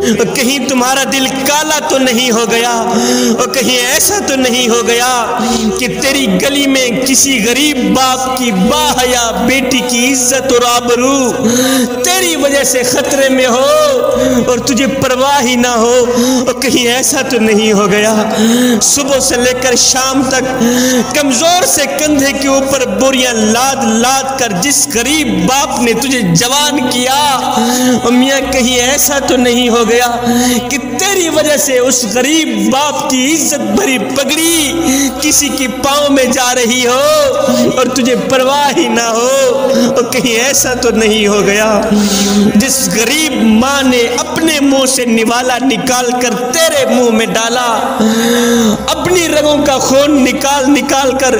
اور کہیں تمہارا دل کالا تو نہیں ہو گیا، اور کہیں ایسا تو نہیں ہو گیا کہ تیری گلی میں کسی غریب باپ کی باحیا بیٹی کی عزت اور آبرو تیری وجہ سے خطرے میں ہو اور تجھے پرواہ ہی نہ ہو، اور کہیں ایسا تو نہیں ہو گیا صبح سے لے کر شام تک کمزور سے کندھے کے اوپر بوریاں لاد لاد کر جس غریب باپ نے تجھے جوان کیا، اور میاں کہیں ایسا تو نہیں ہو گیا کہ تیری وجہ سے اس غریب باپ کی عزت بھری پگڑی کسی کی پاؤں میں جا رہی ہو اور تجھے پرواہ ہی نہ ہو، اور کہیں ایسا تو نہیں ہو گیا جس غریب ماں نے اپنے منہ سے نوالا نکال کر تیرے منہ میں ڈالا، اپنی رگوں کا خون نکال نکال کر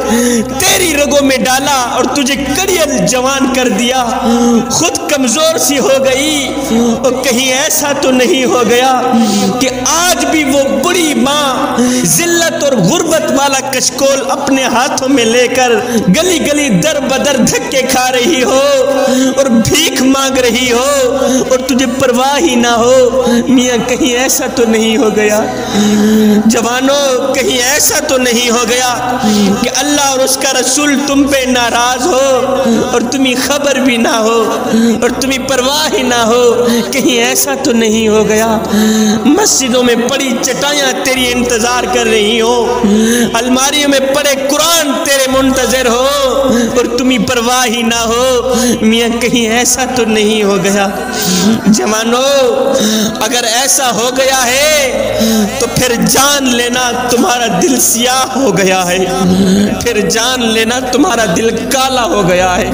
تیری رگوں میں ڈالا اور تجھے کڑیل جوان کر دیا، خود کمزور سی ہو گئی، اور کہیں ایسا تو نہیں ہو گیا کہ آج بھی وہ بڑی ماں ذلت اور غربت والا کشکول اپنے ہاتھوں میں لے کر گلی گلی در بدر دھکے کھا رہی ہو اور بھیک مانگ رہی ہو اور تجھے پرواہ ہی نہ ہو، میاں کہیں ایسا تو نہیں ہو گیا جوانوں، کہیں ایسا تو نہیں ہو گیا کہ اللہ اور اس کا رسول تم پہ ناراض ہو اور تمہیں خبر بھی نہ ہو اور تمہیں پرواہ ہی نہ ہو، کہیں ایسا تو نہیں ہو گیا مسجدوں میں پڑی چٹائیاں تیری انتظار کر رہی ہو، الماریوں میں پڑے قرآن تیرے منتظر ہو اور تمہیں پرواہ ہی نہ ہو، میاں کہیں ایسا تو نہیں ہو گیا جوانوں، اگر ایسا ہو گیا ہے تو پھر جان لینا تمہارا دل سیاہ ہو گیا ہے، پھر جان لینا تمہارا دل کالا ہو گیا ہے،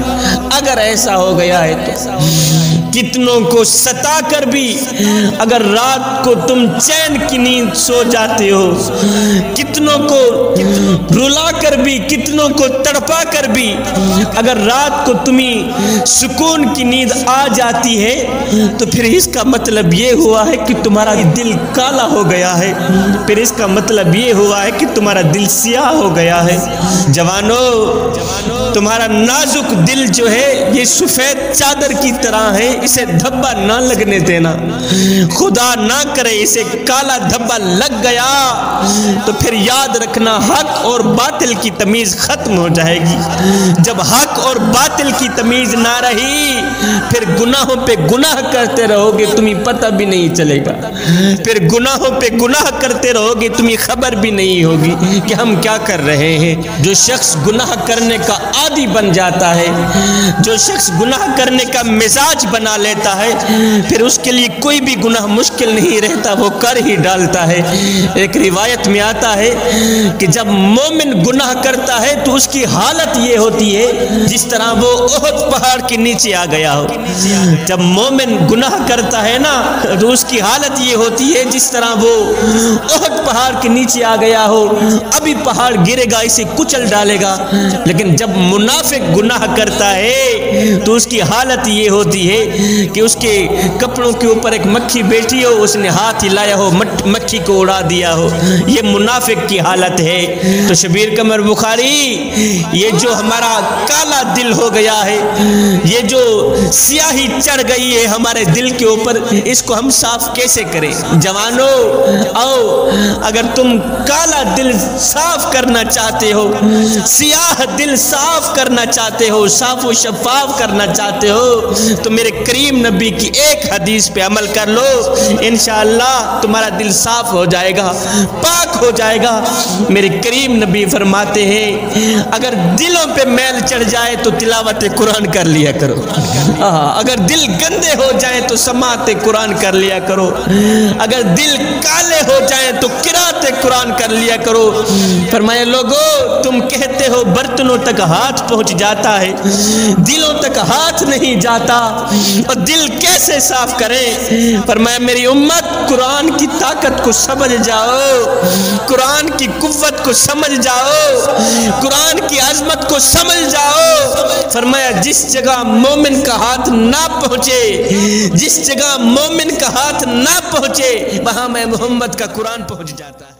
اگر ایسا ہو گیا ہے تو کتنوں کو ستا کر بھی اگر رات کو تم چین کی نیند سو جاتے ہو، کتنوں کو رلا کر بھی، کتنوں کو تڑپا کر بھی اگر رات کو تمہیں سکون کی نیند آ جاتی ہے تو پھر اس کا مطلب یہ ہوا ہے کہ تمہارا دل کالا ہو گیا ہے، پھر اس کا مطلب یہ ہوا ہے کہ تمہارا دل سیاہ ہو گیا ہے جوانوں، تمہارا نازک دل جو ہے یہ سفید چادر کی طرح ہے، اسے دھبا نہ لگنے دینا، خدا نہ کرے اسے کالا دھبا لگ گیا تو پھر یاد رکھنا حق اور باطل کی تمیز ختم ہو جائے گی، جب حق اور باطل کی تمیز نہ رہی پھر گناہوں پہ گناہ کرتے رہو گے، تمہیں پتہ بھی نہیں چلے گا، پھر گناہوں پہ گناہ کرتے رہو گے، تمہیں خبر بھی نہیں ہوگی کہ ہم کیا کر رہے ہیں۔ جو شخص گناہ کرنے کا عادی بن جاتا ہے، جو شخص گناہ کرنے کا مزاج بنا لیتا ہے، پھر اس کے لیے کوئی بھی گناہ مشکل نہیں رہتا، وہ کر ہی ڈالتا ہے۔ ایک روایت میں آتا ہے کہ جب مومن گناہ کرتا ہے تو اس کی حالت یہ ہوتی ہے جس طرح وہ احد پہاڑ کے نیچے آ گیا ہو، جب مومن گناہ کرتا ہے نا تو اس کی حالت یہ ہوتی ہے جس طرح وہ احد پہاڑ کے نیچے آ گیا ہو، ابھی پہاڑ گرے گا اسے کچل ڈالے گا، لیکن جب منافق گناہ کرتا ہے تو اس کی حالت یہ ہوتی ہے کہ اس کے کپڑوں کے اوپر ایک مکھی بیٹھی ہو، اس نے ہاتھ ہلایا ہو، مکھی کو اڑا دیا ہو، یہ منافق کی حالت ہے۔ تو شبیر قمر بخاری، یہ جو ہمارا کالا دل ہو گیا ہے، یہ جو سیاہی چڑھ گئی ہے ہمارے دل کے اوپر، اس کو ہم صاف کیسے کریں؟ جوانوں آؤ، اگر تم کالا دل صاف کرنا چاہتے ہو، سیاہ دل صاف کرنا چاہتے ہو، صاف و شفاف کرنا چاہتے ہو تو میرے کریم نبی کی ایک حدیث پہ عمل کر لو، انشاءاللہ تمہارا دل صاف ہو جائے گا، پاک ہو جائے گا۔ میرے کریم نبی فرماتے ہیں اگر دلوں پہ میل چڑھ جائے تو تلاوت قرآن کر لیا کرو، اگر دل گندے ہو جائیں تو سماعت قرآن کر لیا کرو، اگر دل کالے ہو جائیں تو قرات قرآن کر لیا کرو۔ فرمایا لوگو تم کہتے ہو برتنوں تک ہاتھ پہنچ جاتا ہے، دلوں تک ہاتھ نہیں جاتا، اور دل کیسے صاف کریں؟ فرمایا میری امت قرآن کی طاقت کو سمجھ جاؤ، قرآن کی قوت کو سمجھ جاؤ، قرآن کی عظمت کو سمجھ جاؤ۔ فرمایا جس جگہ مومن کا ہاتھ نہ پہنچے، جس جگہ مومن کا ہاتھ نہ پہنچے، وہاں میں محمد کا قرآن پہنچ جاتا ہے۔